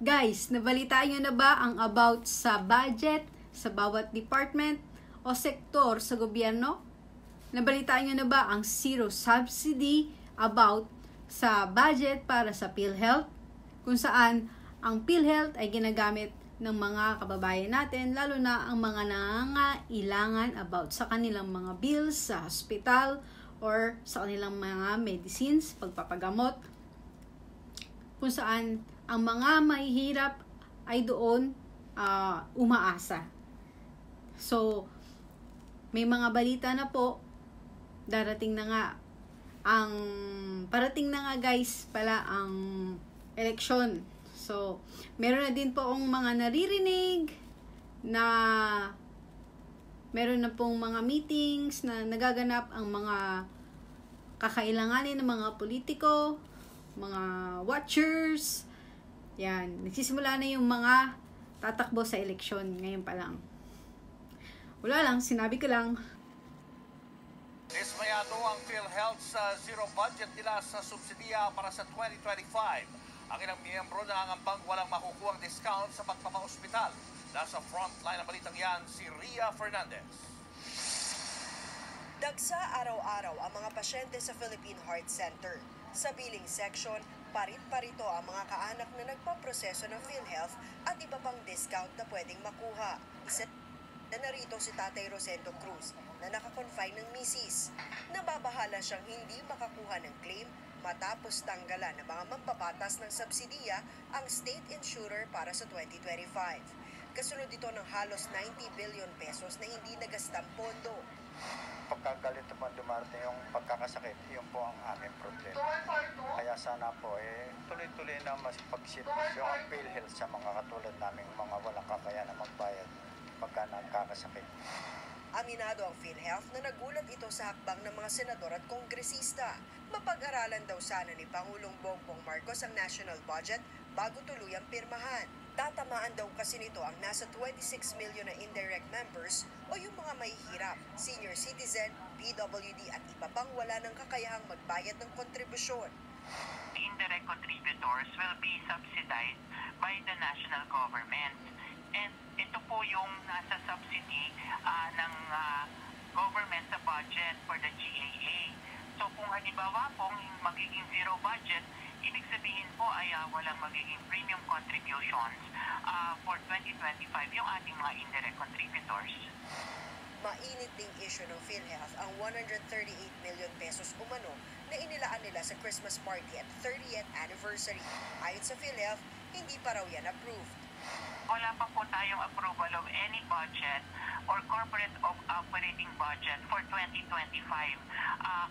Guys, nabalitaan nyo na ba ang about sa budget sa bawat department o sektor sa gobyerno? Nabalitaan nyo na ba ang zero subsidy about sa budget para sa PhilHealth? Kung saan ang PhilHealth ay ginagamit ng mga kababayan natin, lalo na ang mga nangangailangan about sa kanilang mga bills sa hospital or sa kanilang mga medicines, pagpapagamot, kung saan ang mga mahihirap ay doon umaasa. So, may mga balita na po, parating na nga guys pala ang eleksyon. So, meron na din po ang mga naririnig na meron na pong mga meetings na nagaganap ang mga kakailanganin ng mga politiko, mga watchers. Yan, nagsisimula na yung mga tatakbo sa eleksyon ngayon pa lang. Wala lang, sinabi ko lang. Dismayado ang PhilHealth sa zero budget nila sa subsidiya para sa 2025. Ang ilang miyembro nangangambang walang makukuhang discount sa pagpapa-ospital. Nasa frontline ng balitang yan si Ria Fernandez. Dagsa araw-araw ang mga pasyente sa Philippine Heart Center. Sa billing section, parit-parito ang mga kaanak na nagpaproseso ng PhilHealth at iba pang discount na pwedeng makuha. Isa na narito si Tatay Rosendo Cruz na nakakonfine ng misis. Nababahala siyang hindi makakuha ng claim matapos tanggalan ng mga mambabatas ng subsidiya ang state insurer para sa 2025. Kasunod ito ng halos 90 billion pesos na hindi nagastang pondo. Pagkagalit naman dumarating yung pagkakasakit, yun po ang aming problema. Kaya sana po tuloy-tuloy na mas pagservisyo ang PhilHealth sa mga katulad naming mga walang kakayanan magbayad pagka nagkakasakit. Aminado ang PhilHealth na nagulat ito sa hakbang ng mga senador at kongresista. Mapag-aralan daw sana ni Pangulong Bongbong Marcos ang national budget bago tuluyang pirmahan. Tatamaan daw kasi nito ang nasa 26 million na indirect members o yung mga mahihirap, senior citizen, PWD at iba pang wala ng kakayahang magbayad ng kontribusyon. The indirect contributors will be subsidized by the national government. And ito po yung nasa subsidy ng government sa budget for the GAA. So kung halimbawa pong magiging zero budget, ibig sabihin po ay walang magiging premium contributions for 2025 yung ating mga indirect contributors. Mainit ding issue ng PhilHealth ang 138 million pesos umano na inilaan nila sa Christmas party at 30th anniversary. Ayon sa PhilHealth, hindi pa raw yan approved. Wala pa po tayong approval of any budget or corporate operating budget for 2025.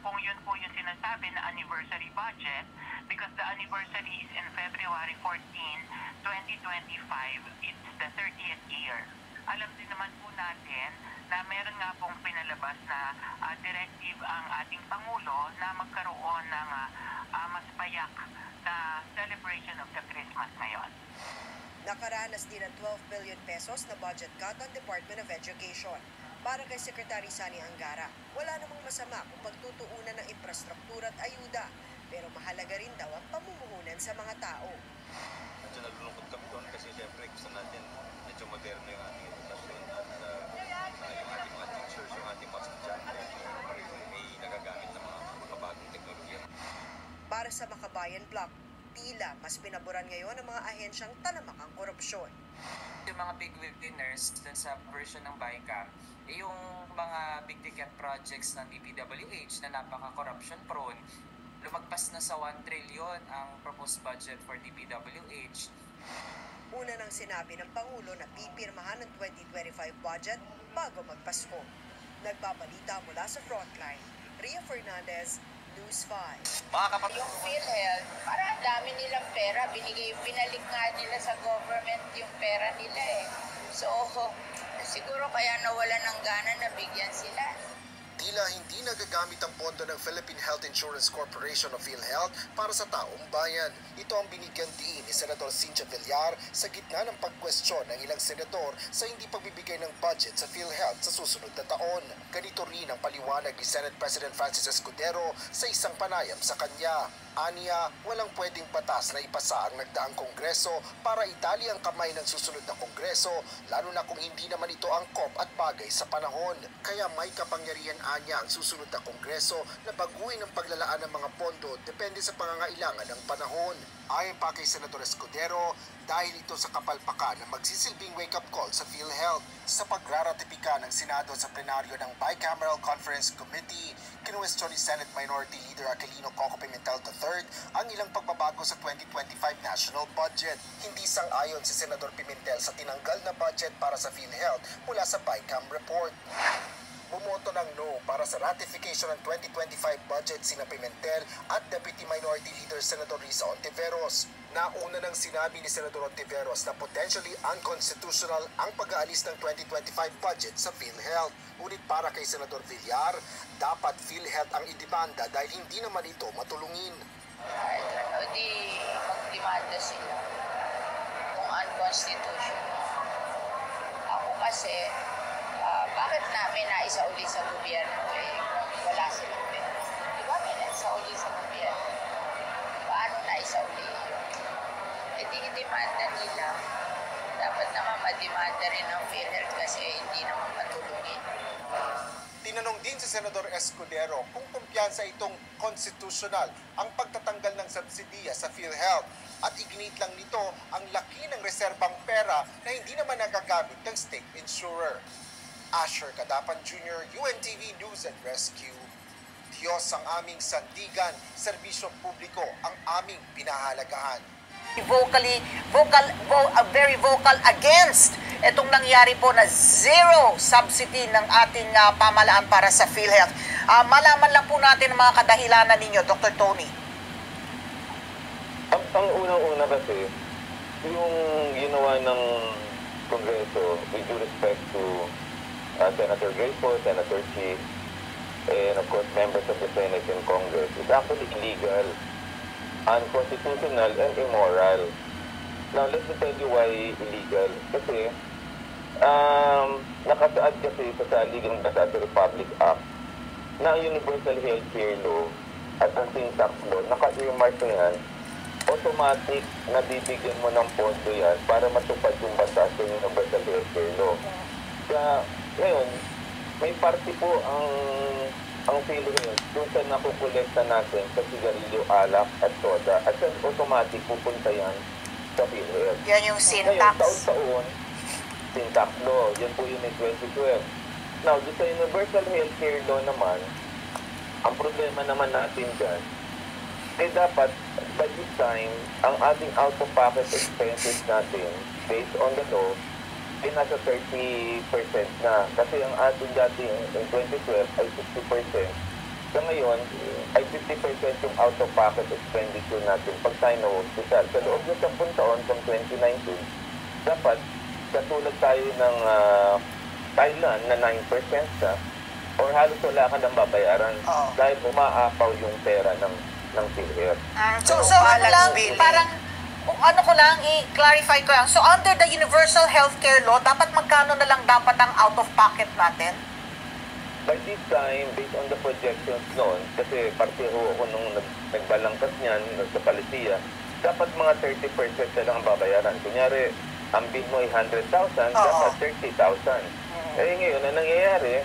Kung yun po yung sinasabi na anniversary budget, because the anniversary is in February 14, 2025, it's the 30th year. Alam din naman po natin na meron nga pong pinalabas na directive ang ating Pangulo na magkaroon ng mas payak na celebration of the Christmas ngayon. Nakaranas din ng 12 billion pesos na budget cut ang Department of Education. Para kay Secretary Sani Angara, wala namang masama kung pagtutuunan ng infrastruktura at ayuda, pero mahalaga rin daw ang pamumuhunan sa mga tao. Medyo naglulungkot kami doon kasi siyempre gusto natin medyo moderno yung ating edukasyon at yung ating mga teachers, yung ating mga estudyante may nagagamit ng mga bagong teknolohiya. Para sa Makabayan Block, tila mas pinaboran ngayon ang mga ahensyang talamakang korupsyon. Yung mga big winners dun sa version ng BICAM, yung mga big ticket projects ng DPWH na napaka-corruption prone, lumagpas na sa 1 trillion ang proposed budget for DPWH. Una nang sinabi ng Pangulo na pipirmahan ng 2025 budget bago magpasko. Nagbabalita mula sa Frontline, Ria Fernandez, News 5. Mga kapatid, Yung PhilHealth, parang ang dami nilang pera. Binalik nga nila sa government yung pera nila eh. So, siguro kaya nawala ng gana na bigyan sila. Tila hindi nagagamit ang pondo ng Philippine Health Insurance Corporation o PhilHealth para sa taong bayan. Ito ang binigyan diin ni Senador Cynthia Villar sa gitna ng pagkwestiyon ng ilang senador sa hindi pagbibigay ng budget sa PhilHealth sa susunod na taon. Ganito rin ang paliwanag ni Senate President Francis Escudero sa isang panayam sa kanya. Aniya, walang pwedeng batas na ipasa ang nagdaang Kongreso para itali ang kamay ng susunod na Kongreso, lalo na kung hindi naman ito angkop at bagay sa panahon. Kaya may kapangyarihan anya ang susunod na Kongreso na baguhin ang paglalaan ng mga pondo depende sa pangangailangan ng panahon. Ayon pa kay Senador Escudero, dahil ito sa kapalpakan na magsisilbing wake-up call sa PhilHealth sa pagraratipika ng Senado sa plenaryo ng Bicameral Conference Committee, kinuwestiyon ni Senate Minority Leader Aquilino Coco Pimentel III ang ilang pagbabago sa 2025 national budget. Hindi sang-ayon si Senador Pimentel sa tinanggal na budget para sa PhilHealth mula sa Bicam report. Bumoto ng no para sa ratification ng 2025 budget sina Pimentel at Deputy Minority Leader Senator Risa Ontiveros. Nauna nang sinabi ni Senador Ontiveros na potentially unconstitutional ang pag-aalis ng 2025 budget sa PhilHealth. Ngunit para kay Senador Villar, dapat PhilHealth ang idemanda dahil hindi naman ito matulungin. Di magdemanda sila kung unconstitutional. Ako kasi, bakit namin naisauli sa gobyerno kung wala silang pera? Di ba may naisauli sa gobyerno? Paano naisauli yun? E di demanda nila. Dapat naman mademanda rin ng PhilHealth kasi hindi naman matulungin. Tinanong din si Senador Escudero kung kumpiyansa itong constitutional ang pagtatanggal ng subsidiya sa PhilHealth at iginit lang nito ang laki ng reserbang pera na hindi naman nagagamit ng state insurer. Asher Cadapan Jr., UNTV News and Rescue. Diyos ang aming sandigan, serbisyo publiko ang aming pinahalagahan. Very vocal against itong nangyari po na zero subsidy ng ating pamahalaan para sa PhilHealth. Malaman lang po natin ang mga kadahilanan ninyo, Dr. Tony. Ang unang-una kasi, yung ginawa ng Kongreso, with due respect to Senator Graypo, Senator Chi, and of course members of the Senate and Congress, is actually illegal, unconstitutional, and immoral. Now, let me tell you why illegal. Kasi, nakasaad kasi sa Saligang Batas Republic Act na Universal Healthcare Law at ang Syntax Law, naka-earmark na yan, automatic na bibigyan mo ng pondo yan para matupad yung batas ng Universal Healthcare Law. Ngayon, may party po ang PhilHealth kung saan nakukolekta natin sa sigarilyo, alak at soda at saan automatic pupunta yan sa PhilHealth. Yan yung Syntax. Ngayon, taon-taon, Syntax Law, yan po yun in 2012. Now, doon sa Universal Healthcare Law naman, ang problema naman natin dyan, dapat by this time, ang ating out-of-pocket expenses natin based on the law, ay nasa 30% na. Kasi ang ating dati in 2012 ay 60%. Sa ngayon, ay 50% yung out-of-pocket expenditure natin pag tayo na hospital. Sa loob ng 10 taon, from 2019, dapat katulad tayo ng Thailand na 9% na or halos wala ka nang babayaran dahil umaapaw yung pera ng PhilHealth. So ano lang, parang ano ko lang, i-clarify ko lang. So, under the Universal Healthcare Law, dapat magkano na lang dapat ang out-of-pocket natin? By this time, based on the projections noon, kasi parte ho ako nung nagbalangkas niyan, sa Palisia, dapat mga 30% na lang ang babayaran. Kunyari, ang bid mo ay 100,000, dapat 30,000. Ngayon, ang nangyayari,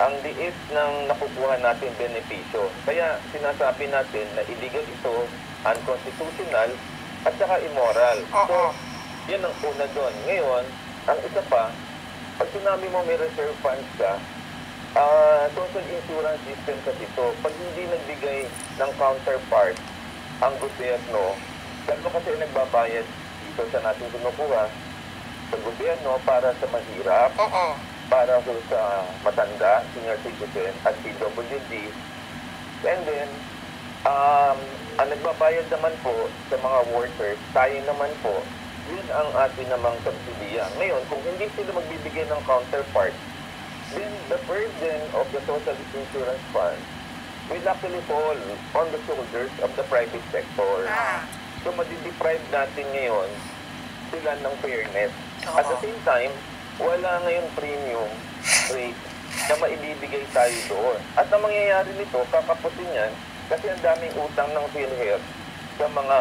ang liit ng nakukuha natin benepisyo. Kaya sinasabi natin na illegal ito, unconstitutional, at saka immoral. So, yan ang una doon. Ngayon, ang isa pa, pag sinabi mo may reserve funds ka, social insurance system kasi ito, pag hindi nagbigay ng counterpart ang gobyerno, lalo kasi nagbabayad dito sa natin kinukuha sa gobyerno para sa mahirap, para sa matanda, senior citizen, at PWD. And then, ang nagbabayad naman po sa mga workers, tayo naman po, yun ang atin namang subsidiya. Ngayon, kung hindi sila magbibigay ng counterpart, then the burden of the social insurance fund will actually fall on the shoulders of the private sector. So, madideprive natin ngayon sila ng fairness. At the same time, wala ngayon premium rate na maibibigay tayo doon. At ang mangyayari nito, kakapusin yan, Kasi ang daming utang ng PhilHealth sa mga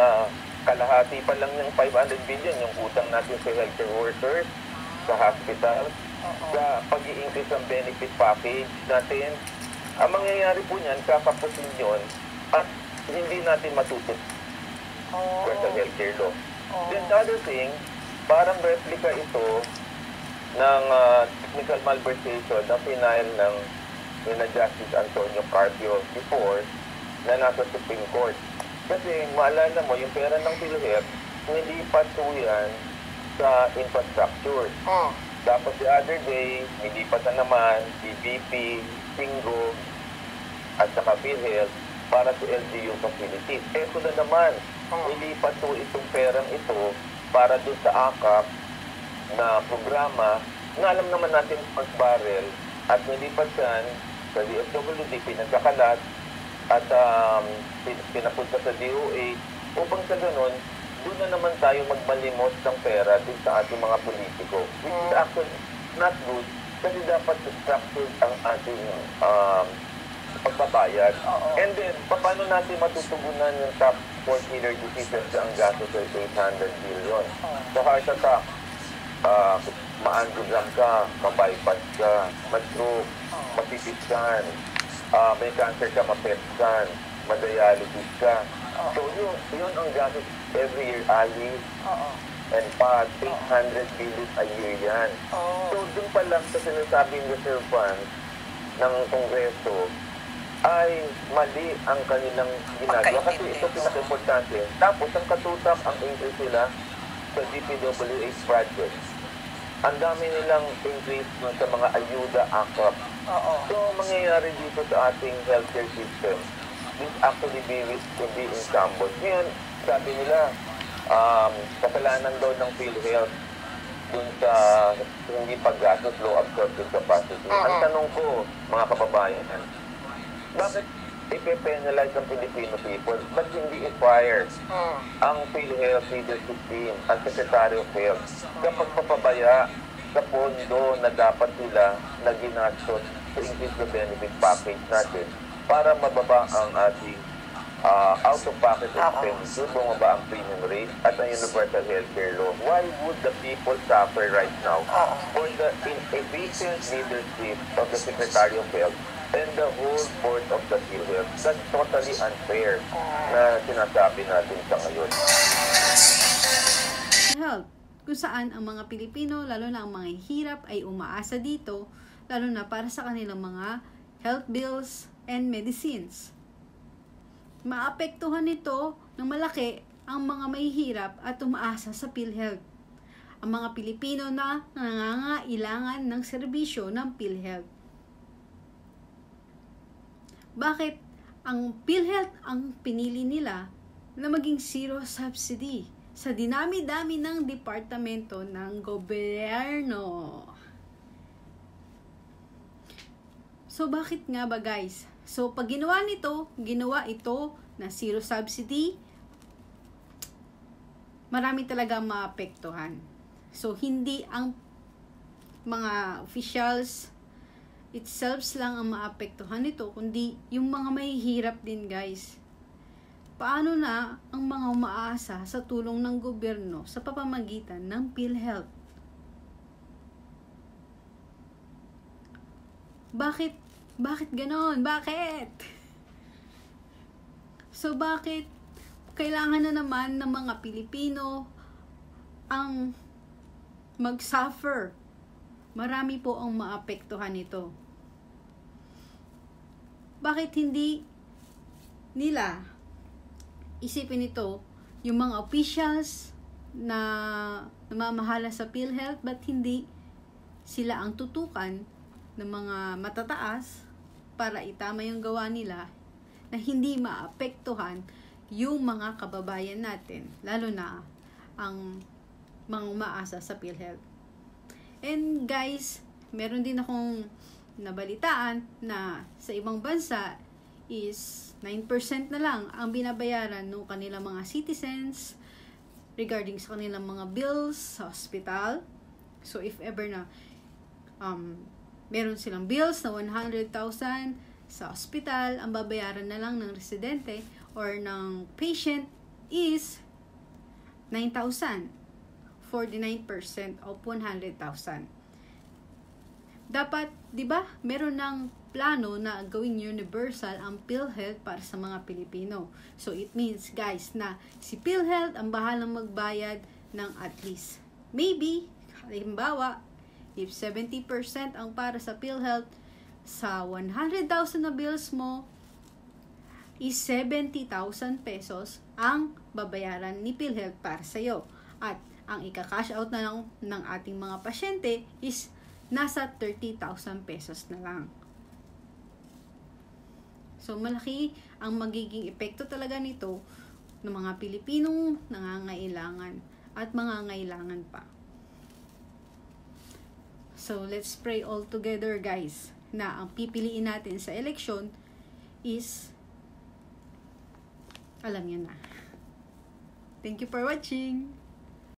kalahati pa lang ng 500 billion yung utang natin sa healthcare workers, sa hospital, sa pag-i-increase ng benefit package natin. Ang mangyayari po niyan, kakapusin yun at hindi natin matutut sa healthcare law. Then the other thing, parang replica ito ng technical malversation na final ng Justice Antonio Carpio before na nasa Supreme Court. Kasi maalala mo, yung pera ng PhilHealth, nilipat po yan sa infrastructure. Tapos the other day, nilipat na naman BBP, Singo, at saka PhilHealth para sa LGU facilities. Ito na naman, nilipat po itong perang ito para doon sa AKAP na programa na alam naman natin mag-barrel at nilipat yan sa DSWD, pinagkakalat at pinapunta sa DOA upang sa ganun, doon na naman tayo magmalimos ng pera din sa ating mga politiko. Which is actually not good kasi dapat structured ang ating pagbabayad. And then, paano natin matutugunan yung top 4 killer diseases ang gasto sa 800 billion? Sa heart attack, ma-angiogram ka, ma-bypass ka, ma-stroke, matitiskan, may cancer ka, ma-PET-scan, ma-dialysis ka. So, yun ang gastos every year, Ali. And pa, 800 billion a year yan. So, dun pa lang sa sinasabing reserve fund ng Kongreso, ay mali ang kanilang ginagawa. Kasi ito pinaka-importante. Tapos, ang katutak, ang increase nila sa DPWH projects. Ang dami nilang increase sa mga ayuda AKAP. So, mangyayari dito sa ating healthcare system, this actually be in shambles. Ngayon, sabi nila, kasalanan daw ng PhilHealth dun sa hindi paggastos, low absorption capacity. Ang tanong ko, mga kababayan, bakit ipe-penalize ang Filipino people? Ba't hindi i-fire ang PhilHealth leadership team, ang Secretary of Health, kapag papabaya sa pondo na dapat sila na ginastos to increase the benefit package natin para mababa ang ating out-of-pocket expenses, bumaba ang premium rate at ang universal healthcare law. Why would the people suffer right now for the inefficient leadership of the Secretary of Health and the whole board of the PhilHealth? That's totally unfair na sinasabi natin sa ngayon. Health, kung saan ang mga Pilipino, lalo na ang mga hirap, ay umaasa dito, lalo na para sa kanilang mga health bills and medicines. Maapektuhan nito ng malaki ang mga mahihirap at umaasa sa PhilHealth. Ang mga Pilipino na nangangailangan ng serbisyo ng PhilHealth. Bakit ang PhilHealth ang pinili nila na maging zero subsidy sa dinami-dami ng departamento ng gobyerno? So, bakit nga ba, guys? So, pag ginawa ito na zero subsidy, marami talaga maapektuhan. So, hindi ang mga officials itself lang ang maapektuhan nito, kundi yung mga mahihirap din, guys. Paano na ang mga umaasa sa tulong ng gobyerno sa pamamagitan ng PhilHealth? Bakit ganon? Bakit? So, bakit kailangan na naman ng mga Pilipino ang mag-suffer? Marami po ang maapektuhan nito. Bakit hindi nila isipin ito yung mga officials na namamahala sa PhilHealth, ba't hindi sila ang tutukan ng mga matataas para itama yung gawa nila na hindi maapektuhan yung mga kababayan natin, lalo na ang mga umaasa sa PhilHealth. And guys, meron din akong nabalitaan na sa ibang bansa is 9% na lang ang binabayaran ng kanilang mga citizens regarding sa kanilang mga bills sa hospital. So if ever na meron silang bills na 100,000, sa ospital, ang babayaran na lang ng residente or ng patient is 9,000. 49% of 100,000. Dapat, di ba, meron ng plano na gawing universal ang PhilHealth para sa mga Pilipino. So, it means, guys, na si PhilHealth ang bahalang magbayad ng at least. Maybe, halimbawa, if 70% ang para sa PhilHealth, sa 100,000 na bills mo, is 70,000 pesos ang babayaran ni PhilHealth para sa'yo. At ang ika-cash out na lang ng ating mga pasyente is nasa 30,000 pesos na lang. So, malaki ang magiging epekto talaga nito ng mga Pilipinong nangangailangan at mangangailangan pa. So, let's pray all together, guys, na ang pipiliin natin sa eleksyon is, alam niyo na. Thank you for watching!